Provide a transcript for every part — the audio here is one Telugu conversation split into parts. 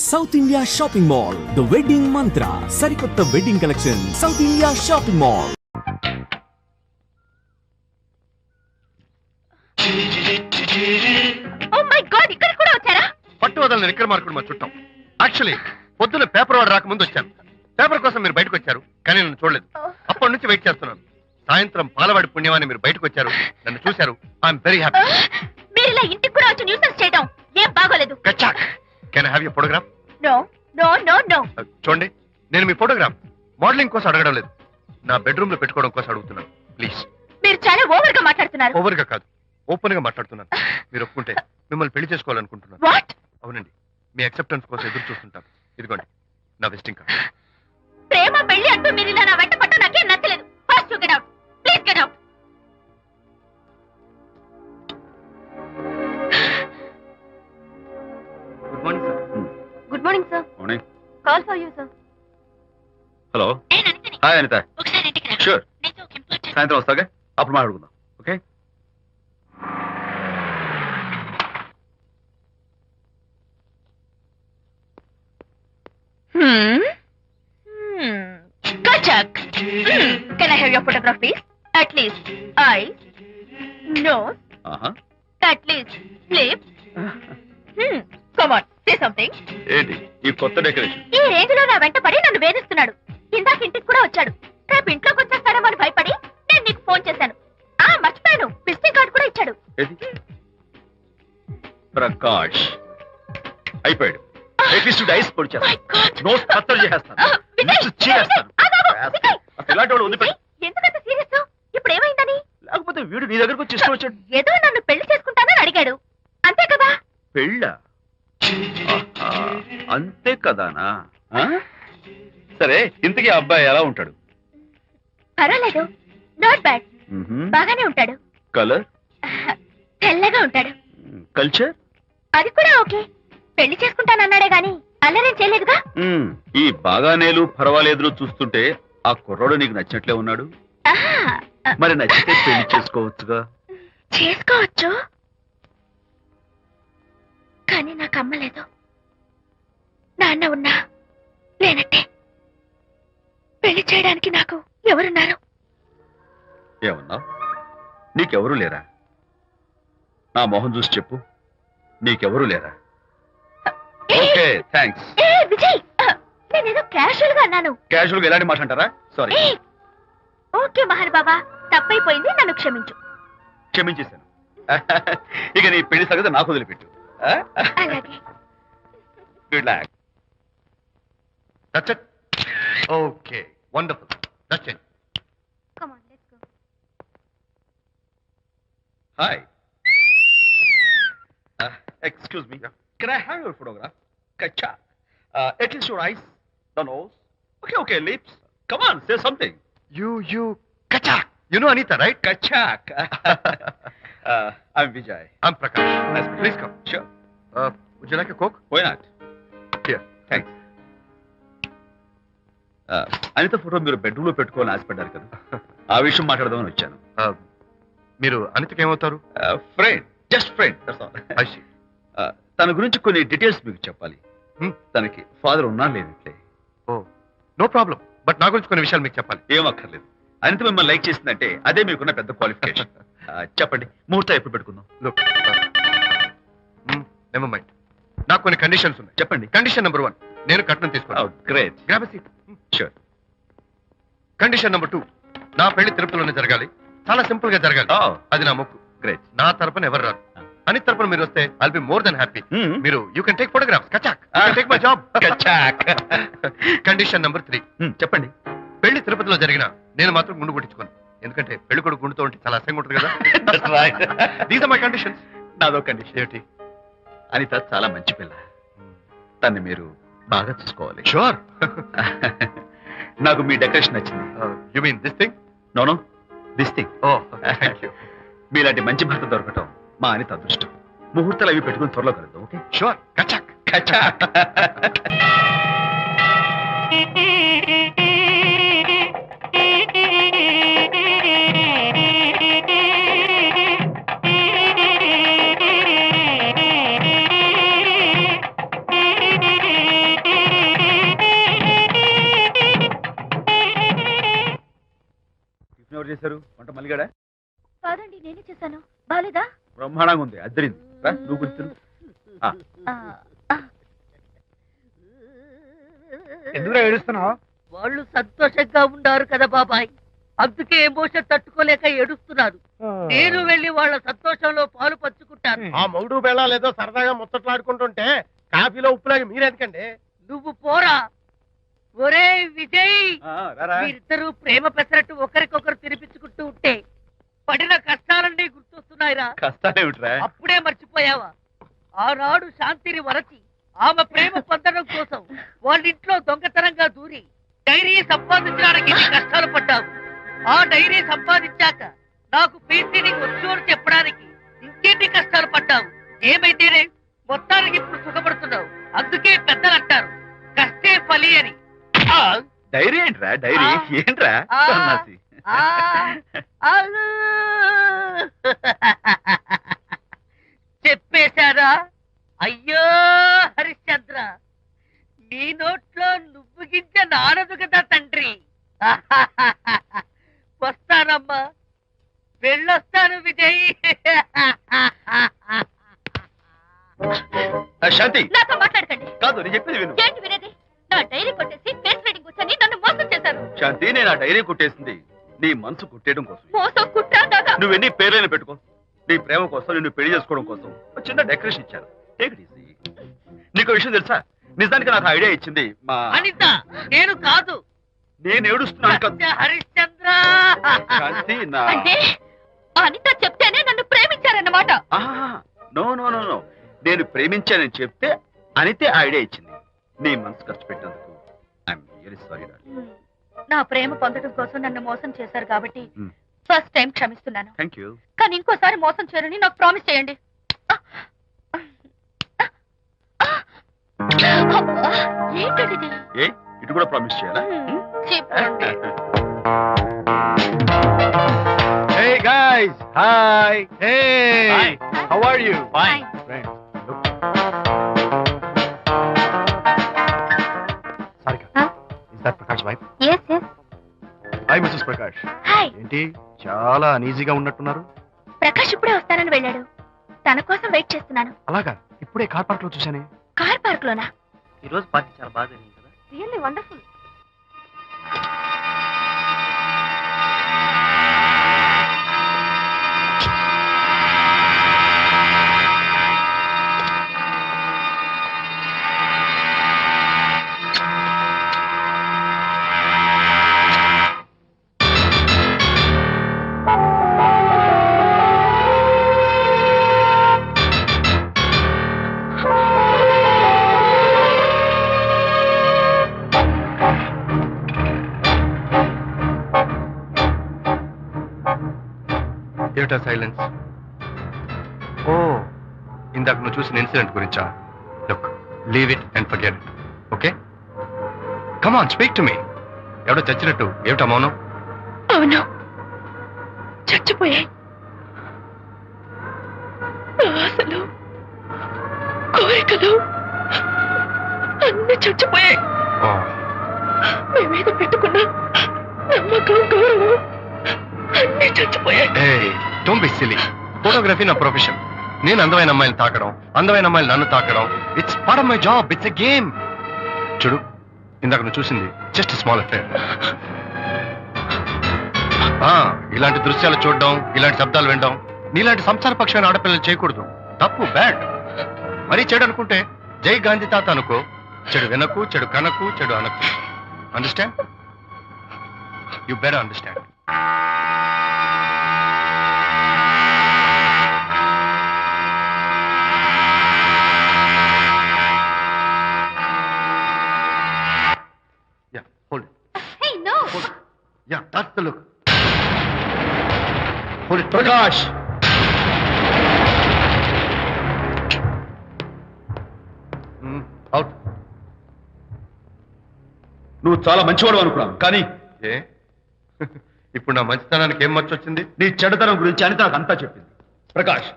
South India shopping mall the wedding Mantra సరికొత్త wedding collection South India shopping mall. Oh my god, ఇక్కడ కూడా వచ్చారా? పట్టు వదలని విక్రమార్కుడు మా చుట్టాం. యాక్చువల్లీ పొద్దున్న పేపర్ వాడు రాకముందు వచ్చాను. పేపర్ కోసం మీరు బయటకు వచ్చారు, కానీ నన్ను చూడలేదు. అప్పటి నుంచి వెయిట్ చేస్తున్నాను. సాయంత్రం పాలవాడి పుణ్యమాన్ని మీరు బయటకు వచ్చారు, నన్ను చూశారు. I'm very happy. మీరు ఇలా ఇంటికి కూడా వచ్చి న్యూసెన్స్ చేయడం ఏం బాగోలేదు. కచ్చాక్. Can I have your photograph? No no no no. చూడండి, నేను మీ ఫోటోగ్రాఫ్ మోడలింగ్ కోసం అడగడం లేదు, నా బెడ్రూమ్ లో పెట్టుకోవడం కోసం అడుగుతున్నాను. ప్లీజ్. మీరు చాలా ఓవర్ గా మాట్లాడుతున్నారు. ఓవర్ గా కాదు, ఓపెన్ గా మాట్లాడుతున్నాను. మీరు ఒప్పుకుంటే మిమ్మల్ని పెళ్లి చేసుకోవాలనుకుంటున్నాను. వాట్? అవునండి, మీ అక్సెప్టెన్స్ కోసం ఎదురు చూస్తుంటాను. ఇదిగోండి నా విజిటింగ్ కార్డ్. ప్రేమ పెళ్లి అంటూ మీరు ఇలా నా వెంట పట్టు నాకేం నచ్చలేదు. First you get out. Please get out. Good morning sir. Good morning sir. Morning. Call for you sir. Hello. Hi Anitha. ఒకసారి ఇంటికి రా. షూర్. నేను ఒక ఇంపార్టెంట్. సాయంత్రం వస్తాగా, అప్పుడు మాట్లాడుకుందాం. Okay. Kachak. Can I have your photograph, please? At least eyes, nose, at least lips. Come on, say something. ఏంటి ఈ కొత్త డెకరేషన్? ఈ రేంజ్ లో నా వెంట పడి నన్ను వేధిస్తున్నాడు. ఇందాక ఇంటికి కూడా వచ్చాడు. రేపు ఇంట్లోకి వచ్చేస్తాడేమో అని భయపడి నేను నీకు ఫోన్ చేశాను. మర్చిపోయాను, విజిటింగ్ కార్డు కూడా ఇచ్చాడు. ఏది? ప్రకాష్ అయిపోయాడు. అట్లీస్ట్ ఐస్ పొడి My God. నోట్ కత్తలు చేసేస్తాను. విజయ్, Lips చీరేస్తాను. విజయ్, అసలు ఇలాంటి వాడు వదిలిపెట్టు. ఎందుకంత సీరియస్? ఇప్పుడు ఏమైందని? లేకపోతే వీడు నీ దగ్గరకు వచ్చి ఇష్టం వచ్చాడు. ఏదో నన్ను పెళ్లి చేసుకుంటానని అడిగాడు, అంతే కదా? పెళ్ళా? ఆహా, అంతే కదానా? ఆ? సరే, ఇంతకీ ఆ అబ్బాయి ఎలా ఉంటాడు? పర్వాలేదు, నాట్ బ్యాడ్. బాగానే ఉంటాడు. కలర్? తెల్లగా ఉంటాడు. కల్చర్? అది కూడా ఓకే. పెళ్లి చేసుకుంటానన్నాడే గాని అల్లరేం చేయలేదుగా. ఈ బాగానేలు పర్వాలేదు చూస్తుంటే ఆ కుర్రాడు నీకు నచ్చినట్లే ఉన్నాడు. ఆహా, మరి నచ్చితే పెళ్లి చేసుకోవచ్చుగా. చేసుకోవచ్చు, కానీ నాకు అమ్మ లేదు, నాన్న ఉన్నా లేనట్టే. పెళ్లి చేయడానికి నాకు ఎవరున్నారు? ఏమన్నా? నీకెవరూ లేరా? నా మొహం చూసి చెప్పు, నీకెవరూ లేరా? Okay, thanks. విజయ్, నేనేదో క్యాషువల్ గా అన్నాను. క్యాజువల్ గా ఎలాంటి మాట అంటారా? సారీ. ఓకే మహర్ బాబా, తప్పైపోయింది, నన్ను క్షమించు. క్షమించేశాను. ఇక నీ పెళ్లి సంగతి నాకు వదిలిపెట్టు. అలాగే. Good luck. That's it? Okay, wonderful. That's it. Come on, let's go. Hi. Excuse me. Can I have your photograph? Kacha. At least your eyes, the nose. Okay, lips. Come on, say something. You, Kachak. You know Anita, right? Kachak. I'm Vijay. I'm Prakash. Nice to meet you. Please come. Sure. Would you like a Coke? Why not? Here. Thanks. Anitha photo మీరు బెడ్రూమ్ లో పెట్టుకోవాలని ఆశపడ్డారు కదా, ఆ విషయం మాట్లాడదామని వచ్చాను. మీరు అనితకి ఏమవుతారు? Friend, just friend. I see. తన గురించి కొన్ని డీటెయిల్స్ మీకు చెప్పాలి. తనకి ఫాదర్ ఉన్నా లేనట్లే. Oh, no problem. బట్ నా గురించి కొన్ని విషయాలు మీకు చెప్పాలి. ఏం అక్కర్లేదు. అనిత మిమ్మల్ని లైక్ చేసిందంటే అదే మీకున్న పెద్ద క్వాలిఫికేషన్. చెప్పండి, ముహూర్తం ఎప్పుడు పెట్టుకుందాం? Look, never mind. నాకు కొన్ని కండిషన్స్ ఉన్నాయి. చెప్పండి. కండిషన్ నెంబర్ 1, నేను కట్నం తీసుకోవాలి. Great. Grab a seat. Sure. Condition number 2, నా పెళ్లి తిరుపతిలోనే జరగాలి. చాలా సింపుల్ గా జరగాలి. అది నా మొక్కు. గ్రేట్. నా తరపున ఎవరు రాదు. అని తరపున మీరు వస్తే I'll be more then happy. మీరు యూ కెన్ టేక్ ఫోటోగ్రాఫ్స్. కచాక్. Take my job. కచాక్. కండిషన్ నెంబర్ 3, చెప్పండి. పెళ్లి తిరుపతిలో జరిగిన నేను మాత్రం గుండు కొట్టించుకోను. ఎందుకంటే పెళ్లి కొడుకు గుండుతో ఉంటే చాలా అసహ్యంగా ఉంటుంది కదా. These are my conditions. నాదో కండిషన్. ఏంటి? అనిత చాలా మంచి పిల్ల, తన్ని మీరు బాగా చూసుకోవాలి. షూర్. నాకు మీ డెకరేషన్ నచ్చింది. You mean this thing? No, this thing. Oh, thank you. మీలాంటి మంచి భర్త దొరకటం మా అనిత అదృష్టం. ముహూర్తాలు అవి పెట్టుకుని త్వరలో కలుద్దాం. ఓకే? షూర్. కచాక్. కచాక్. చేశారు వంట మల్లిగాడా? కాదండి, నేనే చేశాను. బాలేదా? బ్రహ్మాండంగా ఉంది, అద్దరింది. రా, నువ్వు గుర్తు. ఎందుకు ఏడుస్తున్నావు? వాళ్ళు సంతోషంగా ఉన్నారు కదా బాబాయ్, అందుకే ఎమోషన్ తట్టుకోలేక ఏడుస్తున్నారు. నేను వెళ్ళి వాళ్ళ సంతోషంలో పాలు పంచుకుంటాను. ఆ మౌడు బెళ్ళాలు ఏదో సరదాగా ముచ్చట్లాడుకుంటుంటే కాఫీలో ఉప్పులాగా మీరెందుకండి? నువ్వు పోరా. ఒరే విజయ్, రారా. మీరిద్దరూ ప్రేమ పెసరట్టు ఒకరికొకరు తినిపించుకుంటూ ఉంటే పడిన కష్టాలన్నీ గుర్తొస్తున్నాయిరా. కష్టాలేమిట్రా? అప్పుడే మర్చిపోయావా? ఆనాడు శాంతిని వరచి ఆమె ప్రేమ పొందడం కోసం వాళ్ళింట్లో దొంగతనంగా దూరి డైరీ సంపాదించడానికి ఎన్ని కష్టాలు పడ్డావు. ఆ డైరీ సంపాదించాక నాకు పీసీడీకి వచ్చు అని చెప్పడానికి ఇంకేంటి కష్టాలు పడ్డావు. ఏమైతేనే మొత్తానికి ఇప్పుడు సుఖపడుతున్నావు. అందుకే పెద్దలు అంటారు కష్టే ఫలి అని. డైరీ ఏంట్రా? డైరీ ఏంట్రా? సన్నాసి. చెప్పేశారా? అయ్యో హరిశ్చంద్ర, నీ నోట్లో నువ్వు గింజ నానదు కదా తండ్రి. వస్తానమ్మా, వెళ్ళొస్తాను విజయ్. శాంతి, నాతో మాట్లాడకండి. కాదు నేను చెప్పేది విను. ఏంటి వినేది? నా డైరీ కొట్టేసి ఫేస్ రీడింగ్ కూర్చొని నన్ను మోసం చేశారు. శాంతి, నేను ఆ డైరీ కుట్టేసింది నీ మనసు కుట్టేయడం కోసం. మోసం కుట్రా దాదా. నువ్వెన్ని పేర్లైనా పెట్టుకో, నీ ప్రేమ కోసం, నిన్ను పెళ్లి చేసుకోవడం కోసం ఒక చిన్న డెకరేషన్ ఇచ్చాను. Take it easy. నీకు విషయం తెలుసా? నిజానికి నాకు ఐడియా ఇచ్చింది మా అనిత, నేను కాదు. నేను ఏడుస్తున్నాను కదా హరిశ్చంద్ర. శాంతి. నా అంటే అనిత చెప్తేనే నన్ను ప్రేమించారన్నమాట. నో నో నో నో, నేను ప్రేమించానని చెప్తే అనితే ఐడియా ఇచ్చింది. నీ మనసు ఖర్చు పెట్టినందుకు ఐఎమ్ రియల్లీ సారీ డార్లింగ్. నా ప్రేమ పొందడం కోసం నన్ను మోసం చేశారు కాబట్టి Hmm. ఫస్ట్ టైం క్షమిస్తున్నాను. Thank you. కానీ ఇంకోసారి మోసం చేయరని నాకు ప్రామిస్ చేయండి. అబ్బా, ఏంటండి? ఏ ఇటు కూడా ప్రామిస్ చేయాలా? చెప్పండి. Hey guys, hi. Hey. Hi. How are you? Fine. Friends, look. Sarika. Huh? Is that Prakash wife? Yes, yes. Hi, Mrs. Prakash. Hi. ఏంటి చాలా అనీజీగా ఉన్నట్టున్నారు? ప్రకాష్ ఇప్పుడే వస్తానని వెళ్ళాడు. తన కోసం వెయిట్ చేస్తున్నాను. అలాగా, ఇప్పుడే కార్ పార్క్ లో చూశానే. కార్ పార్క్ లోనా? ఈ రోజు పార్టీ చాలా బాగా జరిగింది కదా. Really wonderful. ఏమిటా సైలెన్స్? ఓ, ఇందాక నువ్వు చూసిన ఇన్సిడెంట్ గురించా? Look, leave it and forget it. Okay, come on, speak to me. ఎవడో చచ్చినట్టు ఏమిటా మౌనం? అవును, చచ్చిపోయాయి. ఆశలు, కోరికలు అన్ని చచ్చిపోయాయి. ఓ, మీ మీద పెట్టుకున్న నమ్మకం, గౌరవం అన్ని చచ్చిపోయాయి. ఏయ్, డోంట్ బి సిలీ. ఫోటోగ్రఫీ నా ప్రొఫెషన్. నేను అందమైన అమ్మాయిని తాకడం, అందమైన అమ్మాయిలు నన్ను తాకడం, it's part of my job. It's a game. చూడు, ఇందాక నువ్వు చూసింది జస్ట్ స్మాల్ అఫేర్. ఇలాంటి దృశ్యాలు చూడడం, ఇలాంటి శబ్దాలు వినడం నీలాంటి సంసారపక్షమైన ఆడపిల్లలు చేయకూడదు. తప్పు, బ్యాడ్. మరీ చెడు అనుకుంటే జై గాంధీ తాత అనుకో. చెడు వినకు, చెడు కనకు, చెడు అనకు. Understand? You better understand. Hold it. Hey, no. Hold it. Yeah, that's the look. Hold it. Prakash, Out. నువ్వు చాలా మంచివాడు అనుకున్నాను, కానీ ఏ ఇప్పుడు నా మంచితనానికి ఏం మర్చొచ్చింది? నీ చెడుతనం గురించి అనిత నాకు అంతా చెప్పింది. ప్రకాష్,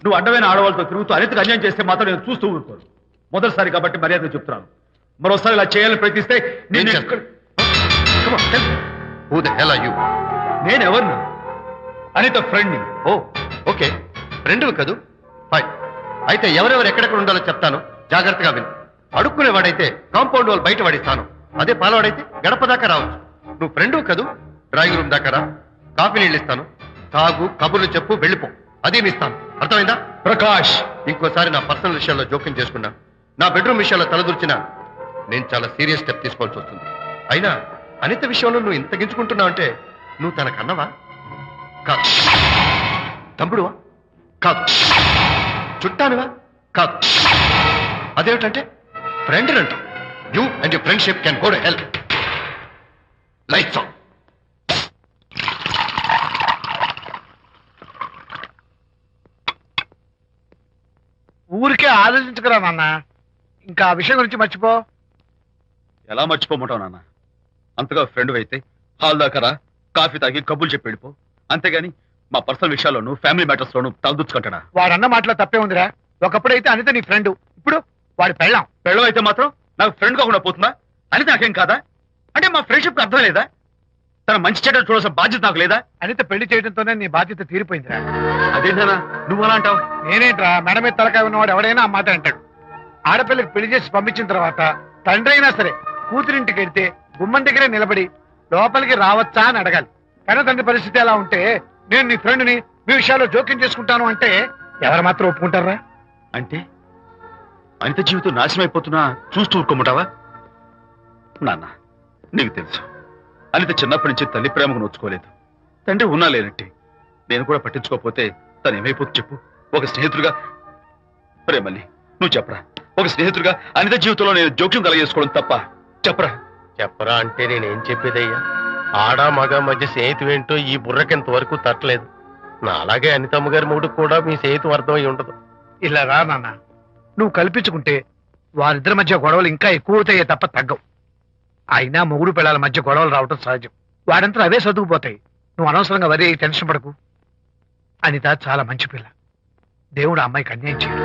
నువ్వు అడ్డమైన ఆడవాళ్ళతో తిరుగుతూ అనితకు అన్యాయం చేస్తే మాత్రం నేను చూస్తూ ఊరుకోను. మొదటిసారి కాబట్టి మర్యాద చెప్తున్నాను. మరోసారి ఇలా చేయాలని ప్రయత్నిస్తే ఏం చేస్తావు? Come on, tell me. Who the hell are you? నేనెవరినా? అనిత ఫ్రెండ్. ఓ ఓకే, ఫ్రెండ్ కదూ, ఫైన్. అయితే ఎవరెవరు ఎక్కడెక్కడ ఉండాలో చెప్తాను, జాగ్రత్తగా విను. అడుక్కునేవాడైతే కాంపౌండ్ వాళ్ళు బయట పడిస్తాను, అదే పాలవాడైతే గడప దాకా రావచ్చు. నువ్వు ఫ్రెండు కదూ, డ్రాయింగ్ రూమ్ దాకా రా, కాఫీ నీళ్ళు ఇస్తాను, తాగు, కబుర్లు చెప్పు, వెళ్ళిపో. అదేమి ఇస్తాను, అర్థమైందా? ప్రకాష్, ఇంకోసారి నా పర్సనల్ విషయాల్లో జోక్యం చేసుకున్నా, నా బెడ్రూమ్ విషయాల్లో తలదూర్చినా నేను చాలా సీరియస్ స్టెప్ తీసుకోవాల్సి వస్తుంది. అయినా అనిత విషయంలో నువ్వు ఇంత గించుకుంటున్నావు అంటే నువ్వు తనకన్నవా? కాదు. తమ్ముడువా? కాదు. చుట్టానువా? కాదు. అదేమిటంటే ఫ్రెండ్ అంట. You and your friendship can go to help. Lights on. ఊరికే ఆలోచించుకురా నాన్న, ఇంకా ఆ విషయం గురించి మర్చిపో. ఎలా మర్చిపోమంటావు నాన్న? అంతగా ఫ్రెండ్ అయితే హాల్ దాకా రా, కాఫీ తాగి కబుర్లు చెప్పి వెళ్ళిపో. అంతేగాని మా పర్సనల్ విషయాల్లోనూ ఫ్యామిలీ మ్యాటర్స్ లోనూ తలదూర్చుకుంటాడా? వాడన్న మాటలో తప్పే ఉందిరా. ఒకప్పుడైతే అనిత నీ ఫ్రెండ్, ఇప్పుడు వాడి పెళ్ళాం. పెళ్ళం అయితే మాత్రం నాకు ఫ్రెండ్ కాకుండా పోతుందా? అని నాకేం కాదా? అంటే మా ఫ్రెండ్షిప్ అర్థం లేదా? తన మంచి చెడ్డ చూడాల్సిన బాధ్యత నాకు లేదా? అనిత పెళ్లి చేయడంతోనే నీ బాధ్యత తీరిపోయిందిరా. అదేంటనా నువ్వు అలా అంటావు? నేనేంట్రా, మెడ మీద తలకాయ ఉన్నవాడు ఎవడైనా ఆ మాట అంటాడు. ఆడపిల్లకి పెళ్లి చేసి పంపించిన తర్వాత తండ్రి అయినా సరే కూతురింటికి వెళ్తే గుమ్మం దగ్గరే నిలబడి లోపలికి రావచ్చా అని అడగాలి. కానీ తండ్రి పరిస్థితి ఎలా ఉంటే నేను నీ ఫ్రెండ్ని మీ విషయాల్లో జోక్యం చేసుకుంటాను అంటే ఎవరు మాత్రం ఒప్పుకుంటారా? అంటే అనిత జీవితం నాశనం అయిపోతున్నా చూస్తూ ఊరుకోమంటావా? నాన్న, నీకు తెలుసు అనిత చిన్నప్పటి నుంచి తల్లి ప్రేమకు నోచుకోలేదు. తండ్రి ఉన్నా లేనట్టే. నేను కూడా పట్టించుకోకపోతే తను ఏమైపోతుంది చెప్పు? ఒక స్నేహితుడిగా ప్రేమల్ని నువ్వు చెప్పరా? ఒక స్నేహితుడిగా అనిత జీవితంలో నేను జోక్యం కలగజేసుకోవడం తప్ప? చెప్పరా? చెప్పరా అంటే నేనేం చెప్పేదయ్యా? ఆడ మగ మధ్య స్నేహితు ఏంటో ఈ బుర్రకింత వరకు తట్టలేదు. నా అలాగే అనితమ్మ గారి మూడు కూడా మీ స్నేహితు అర్థం అయి ఉండదు. ఇలా రా నాన్న, నువ్వు కల్పించుకుంటే వారిద్దరి మధ్య గొడవలు ఇంకా ఎక్కువ అవుతాయే తప్ప తగ్గవు. అయినా మొగుడు పిల్లల మధ్య గొడవలు రావటం సహజం. వాడంతా అవే సర్దుకుపోతాయి. నువ్వు అనవసరంగా వరి టెన్షన్ పడకు. అనిత చాలా మంచి పిల్ల. దేవుడు ఆ అమ్మాయికి అన్యాయం చేయడు.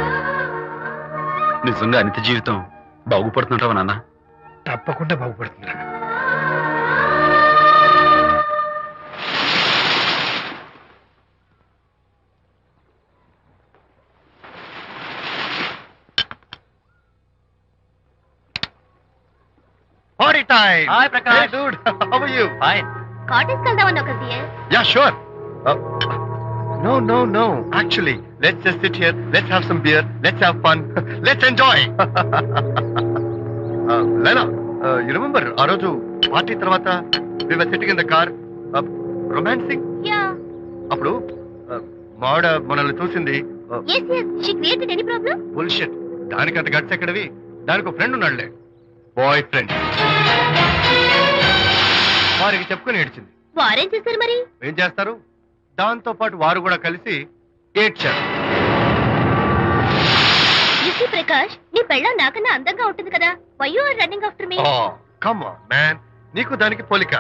నిజంగా అనిత జీవితం బాగుపడుతుంటావా నాన్న? తప్పకుండా బాగుపడుతుందిరా. Party time. Hi, Prakash. Hey, dude. How are you? Fine. Cottage వెళ్దామని ఒక dear. Yeah, sure. No. Actually, let's just sit here. Let's have some beer. Let's have fun. Let's enjoy. Lena, you remember ఆ రోజు పార్టీ తర్వాత we were sitting in the car, romancing? Yeah. అప్పుడు మావిడ మనల్ని చూసింది. yes she created any problem? Bullshit. దానికంత గట్స్ ఎక్కడవి? దానికి ఒక ఫ్రెండ్ ఉన్నాడులే, బాయ్ ఫ్రెండ్. వారికి చెప్పుకుని ఏడ్చింది. వారేం చేశారు మరి? ఏం చేస్తారు? దాంతో పాటు వారు కూడా కలిసి ఏడ్చారు. You see ప్రకాష్, నీ పెళ్ళం నాకన్నా అందంగా ఉంటుంది కదా. why you are running after me? Come on man, నీకు దానికి పోలిక.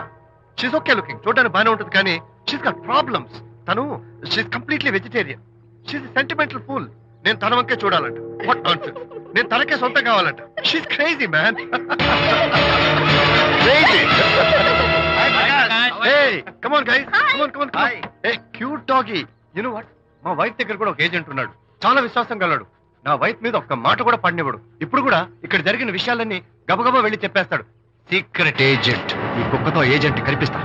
షీస్ ఓకే లుకింగ్, చూడడానికి బాగానే ఉంటుంది, కానీ షీస్ గాట్ ప్రాబ్లమ్స్. తను she's completely vegetarian. She's sentimental pool. నేను తన వంకే చూడాలంట. What nonsense. నేను తనకే సొంతం కావాలంట. She's crazy man. Crazy. Hey, come on guys. Hi. Come on. Hey, cute doggy. You know what? మా వైఫ్ దగ్గర కూడా ఒక ఏజెంట్ ఉన్నాడు. చాలా విశ్వాసం గలడు. నా వైఫ్ మీద ఒక్క మాట కూడా పడినివ్వడు. ఇప్పుడు కూడా ఇక్కడ జరిగిన విషయాలన్నీ గబగబా వెళ్ళి చెప్పేస్తాడు. Secret agent. ఈ కుక్కతో ఏజెంట్ కనిపిస్తా.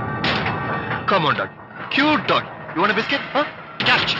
Come on dog. Cute dog. You want a biscuit? Huh? Catch.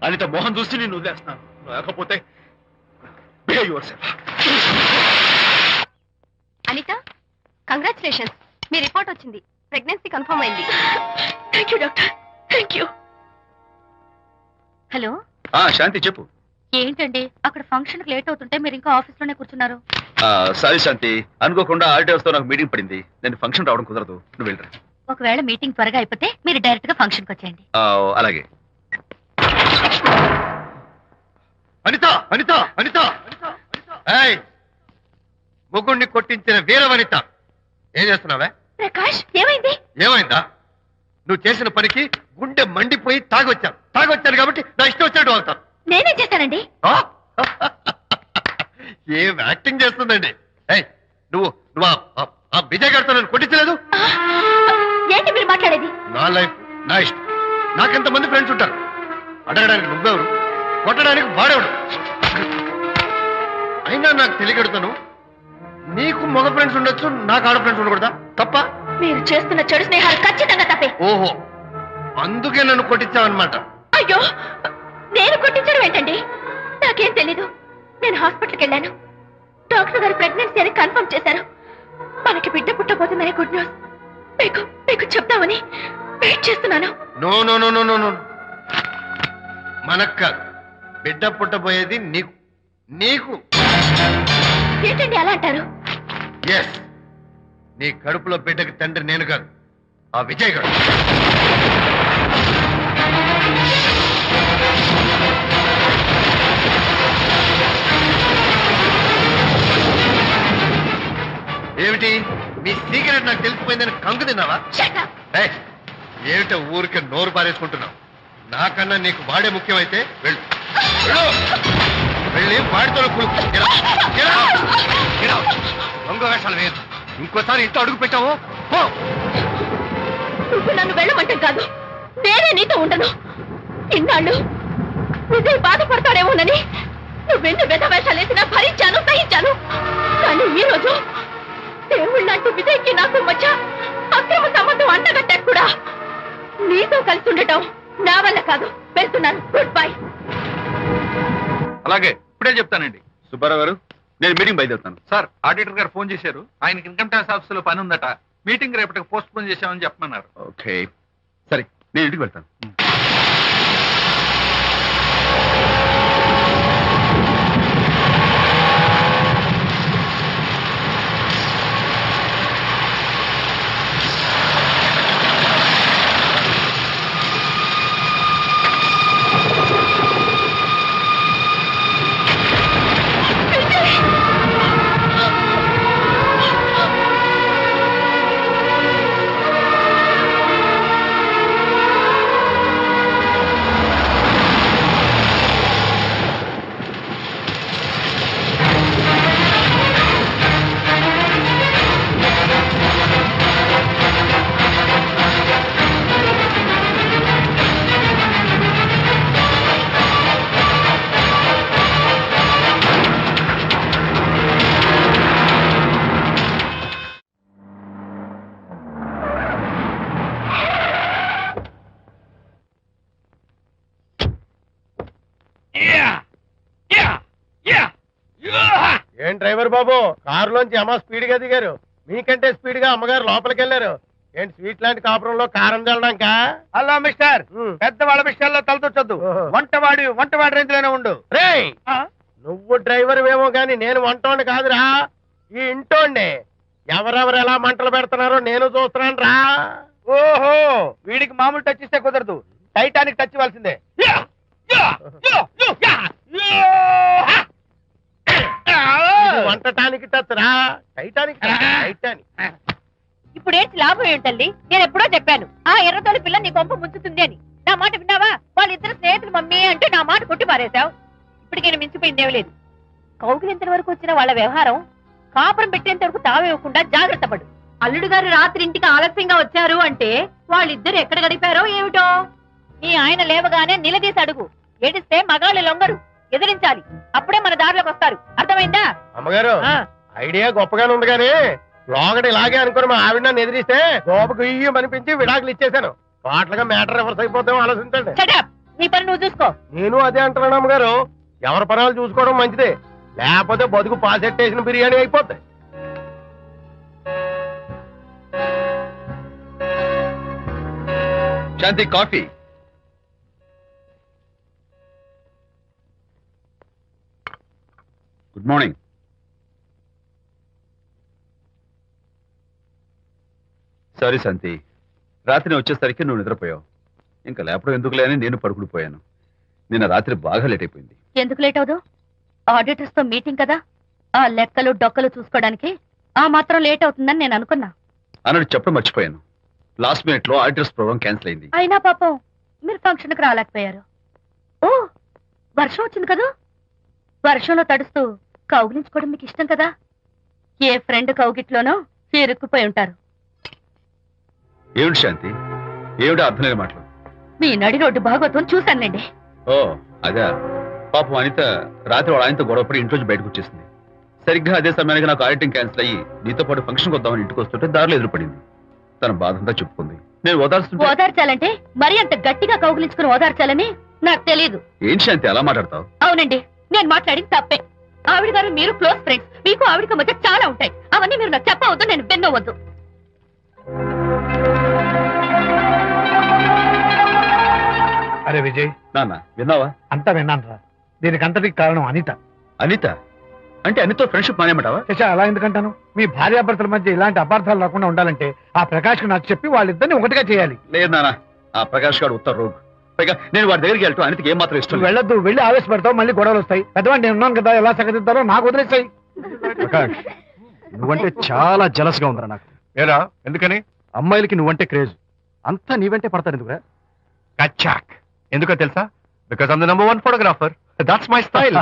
Anitha Mohan చూసి నేను వదిలేస్తున్నాను. లేకపోతే behave yourself. అనిత, కంగ్రాచులేషన్స్, మీ రిపోర్ట్ వచ్చింది. ప్రెగ్నెన్సీ కన్ఫర్మ్ అయింది. Thank you doctor, thank you. Hello, Shanti చెప్పు. ఏంటండి అక్కడ ఫంక్షన్ లేట్ అవుతుంటే మీరు ఇంకా ఆఫీస్ లోనే కూర్చున్నారు? సారీ శాంతి, అనుకోకుండా ఆర్డర్స్ తో నాకు మీటింగ్ పడింది. నేను ఫంక్షన్ రావడం కుదరదు, నువ్వు వెళ్ళరా. ఒకవేళ మీటింగ్ త్వరగా అయిపోతే మీరు డైరెక్ట్ గా ఫంక్షన్ కి వచ్చేయండి. అలాగే. అనిత అనిత అనిత, ఏయ్, ముగ్గుడిని కొట్టించిన వీర వనిత, ఏం చేస్తున్నావే? ప్రకాష్, ఏమైంది? ఏమైందా? నువ్వు చేసిన పనికి గుండె మండిపోయి తాగొచ్చాను కాబట్టి నా ఇష్టం వచ్చినట్టు అవుతాను. నేనేం చేశానండి? ఏం యాక్టింగ్ చేస్తుందండి. ఏయ్, నువ్వు నువ్వు ఆ విజయ్ గారితో నన్ను కొట్టించలేదు. ఏంటి మీరు మాట్లాడేది? నా లైఫ్ నా ఇష్టం. నాకెంతమంది ఫ్రెండ్స్ ఉంటారు. అడగడానికి నువ్వెవరు, కొట్టడానికి వాడేవాడు. అయినా నాకు తెలియగడుతాను, నీకు మగ ఫ్రెండ్స్ ఉండొచ్చు, నాకు ఆడ ఫ్రెండ్స్ ఉండకూడదా? తప్ప? మీరు చేస్తున్న చెడు స్నేహాలు ఖచ్చితంగా తప్పే. ఓహో, అందుకే నన్ను కొట్టించావన్నమాట. అయ్యో, నేను కొట్టించడం ఏంటండి? నాకేం తెలీదు. నేను హాస్పిటల్కి వెళ్ళాను. డాక్టర్ గారు ప్రెగ్నెన్సీ అని కన్ఫర్మ్ చేశారు. మనకి బిడ్డ పుట్టబోతుందని గుడ్ న్యూస్ మీకు చెప్తామని వెయిట్ చేస్తున్నాను. No no no no no no, మనక్క బిడ్డ పుట్టబోయేది నీకు. నీకు ఏంటండి అలా అంటారు? ఎస్, నీ కడుపులో బిడ్డకి తండ్రి నేను కాదు, ఆ విజయ్ గారు. ఏమిటి మీ సీక్రెట్ నాకు తెలిసిపోయిందని కంగు తిన్నావా? ఏయ్, ఏమిటో ఊరికే నోరు పారేసుకుంటున్నావు? నాకన్నా నీకు వాడే ముఖ్యమైతే వెళ్ళు, వెళ్ళి వాడితో దొంగ వేషాలు వేయదు. ఇంకోసారి ఇంట్లో అడుగు పెట్టావు నువ్వు నన్ను వెళ్ళమంటే కాదు, నేనే నీతో ఉండను. ఇన్నాళ్ళు విజయ్ బాధపడతాడేమోనని నువ్వెన్ని వేషాలు వేసినా భరించాను, సహించాను. కానీ ఈ రోజు దేవుళ్ళంటూ విజయ్కి నాకు మధ్య అక్రమ సంబంధం అంటగట్టాక కూడా నీతో కలిసి ఉండటం నా వల్ల కాదు. వెళ్తున్నాను, గుడ్ బై. అలాగే, ఇప్పుడే చెప్తానండి. సుబ్బారావు గారు, నేను మీటింగ్ బయలుదేరుతాను. సార్, ఆడిటర్ గారు ఫోన్ చేశారు. ఆయనకి ఇన్కమ్ ట్యాక్స్ ఆఫీస్ లో పని ఉందట. మీటింగ్ రేపటికి పోస్ట్ పోన్ చేశామని చెప్పమన్నారు. ఓకే, సరే, నేను ఇంటికి వెళ్తాను. ఏం డ్రైవర్ బాబు, కారులోంచి అమ్మ స్పీడ్ గా దిగారు. మీకంటే స్పీడ్ గా అమ్మగారు లోపలికి వెళ్ళారు. ఏంటి స్వీట్ లాంటి కాపురంలో కారం చల్లడాక? హలో మిస్టర్, పెద్దవాళ్ళ విషయాల్లో తలదొచ్చొద్దు. వంటవాడి రేంజ్ లోనే ఉండు. రేయ్, నువ్వు డ్రైవర్ ఏమో గాని నేను వంటోండి కాదురా, ఈ ఇంటోండి. ఎవరెవరు ఎలా మంటలు పెడుతున్నారో నేను చూస్తున్నాను రా. ఓహో, వీడికి మామూలు టచ్ ఇస్తే కుదరదు, టైటానిక్ టచ్ ఇవ్వాల్సిందే. వంటటానికి టచ్ రా, టైటానిక్ టైటానిక్. ఇప్పుడేంటి లాభం ఏంటల్లి? నేను ఎప్పుడో చెప్పాను ఆ ఎర్రతోలి పిల్ల నీ కొంప ముంచుతుంది అని. నా మాట విన్నావా? వాళ్ళిద్దరు స్నేహితులు మమ్మీ అంటే నా మాట కొట్టి పారేశావు. ఇప్పటికి నేను మించిపోయిందేం లేదు. కౌగిలింత వరకు వచ్చిన వాళ్ళ వ్యవహారం కాపురం పెట్టేంత వరకు తావేవ్వకుండా జాగ్రత్త పడు. అల్లుడు గారు రాత్రి ఇంటికి ఆలస్యంగా వచ్చారు అంటే వాళ్ళిద్దరు ఎక్కడ గడిపారో ఏమిటో. నీ ఆయన లేవగానే నిలదీసి అడుగు. ఏడిస్తే మగాళ్ళు లొంగరు, ఎదిరించాలి. అప్పుడే మన దారిలోకి వస్తారు. అర్థమైందా? అమ్మగారు, ఐడియా గొప్పగానే ఉంది కానీ లోగడ ఇలాగే అనుకుని మా ఆవిడ నన్ను ఎదిరిస్తే గోపకు ఇయ్యం అనిపించి విడాకులు ఇచ్చేశాను. పాటలుగా మ్యాటర్ రివర్స్ అయిపోతాం, ఆలోచించండి. నీ పని నువ్వు చూసుకో. నేను అదే అంటున్నాను అమ్మగారు, ఎవరి పనాలు చూసుకోవడం మంచిదే, లేకపోతే బతుకు పాసెట్టేసిన బిర్యానీ అయిపోతాయి. శాంతి కాఫీ. Good morning. సారీ శాంతి, రాత్రి నేను వచ్చేసరికి నువ్వు నిద్రపోయావు. ఇంకా లేపడం ఎందుకులే అని నేను పడుకుడిపోయాను. నిన్న రాత్రి బాగా లేట్ అయిపోయింది. ఎందుకు లేట్ అవదు? ఆడిటర్స్ తో మీటింగ్ కదా, ఆ లెక్కలు డొక్కలు చూసుకోవడానికి ఆ మాత్రం లేట్ అవుతుందని నేను అనుకున్నా. అన్నట్టు చెప్పడం మర్చిపోయాను. లాస్ట్ మినిట్ లో ఆడిటర్స్ ప్రోగ్రామ్ క్యాన్సిల్ అయింది. అయినా పాపం మీరు ఫంక్షన్ కి రాలేకపోయారు. ఓ, వర్షం వచ్చింది కదా, వర్షంలో తడుస్తూ కౌగిలించుకోవడం మీకు ఇష్టం కదా. ఏ ఫ్రెండ్ కౌగిట్లోనో ఇరుక్కుపోయి ఉంటారు. ఏమిటి శాంతి, ఏమిటి అర్థం లేని మాటలు? మీ నడి రోడ్డు భాగవతం చూశానులేండి. ఓ అదే, పాపం అనిత రాత్రి వాళ్ళ ఆయనతో గొడవపడి ఇంట్లోంచి బయటకు వచ్చేసింది. సరిగ్గా అదే సమయానికి నాకు ఆడిటింగ్ క్యాన్సిల్ అయ్యి నీతో పాటు ఫంక్షన్కి వద్దామని ఇంటికి వస్తుంటే దారిలో ఎదురుపడింది. తన బాధంతా చెప్పుకుంది. నేను ఓదార్చాలంటే మరి అంత గట్టిగా కౌగిలించుకుని ఓదార్చాలని నాకు తెలియదు. ఏం శాంతి అలా మాట్లాడతావు? అవునండి, నేను మాట్లాడింది తప్పే. ఆవిడ గారు మీరు క్లోజ్ ఫ్రెండ్స్, మీకు ఆవిడకి మధ్య చాలా ఉంటాయి. అవన్నీ మీరు నాకు చెప్పవద్దు, నేను విన్నవద్దు. అరే విజయ్, నాన్న విన్నావా? అంతా విన్నాను. దీనికి అంతటికి కారణం అనిత. అనిత అంటే అనితో ఫ్రెండ్షిప్ మానేమంటావా? శశా, అలా ఎందుకంటాను? మీ భార్యాభర్తల మధ్య ఇలాంటి అపార్థాలు రాకుండా ఉండాలంటే ఆ ప్రకాష్ కు నాకు చెప్పి వాళ్ళిద్దరిని ఒకటిగా చేయాలి. లేదు నాన్న, ఆ ప్రకాష్ గారు ఉత్తర రోగ్. పైగా నేను వాడి దగ్గరికి వెళ్తాను, అనితకి ఏం మాత్రం ఇష్టం నువ్వు వెళ్ళొద్దు, వెళ్ళి ఆవేశపడతావు, మళ్ళీ గొడవలు వస్తాయి. పెద్దవాడిని నేను ఉన్నాను కదా, ఎలా సగదిద్దారో నాకు వదిలేస్తాయి. ప్రకాష్, నువ్వంటే చాలా జలస్ గా ఉందిరా నాకు. ఏరా ఎందుకని? అమ్మాయిలకి నువ్వంటే క్రేజ్. అంతా నీవంటే పడతారు ఎందుకురా? కచ్చాక్. ఎందుకో తెలుసా? Because I'm the number 1 photographer. That's my style.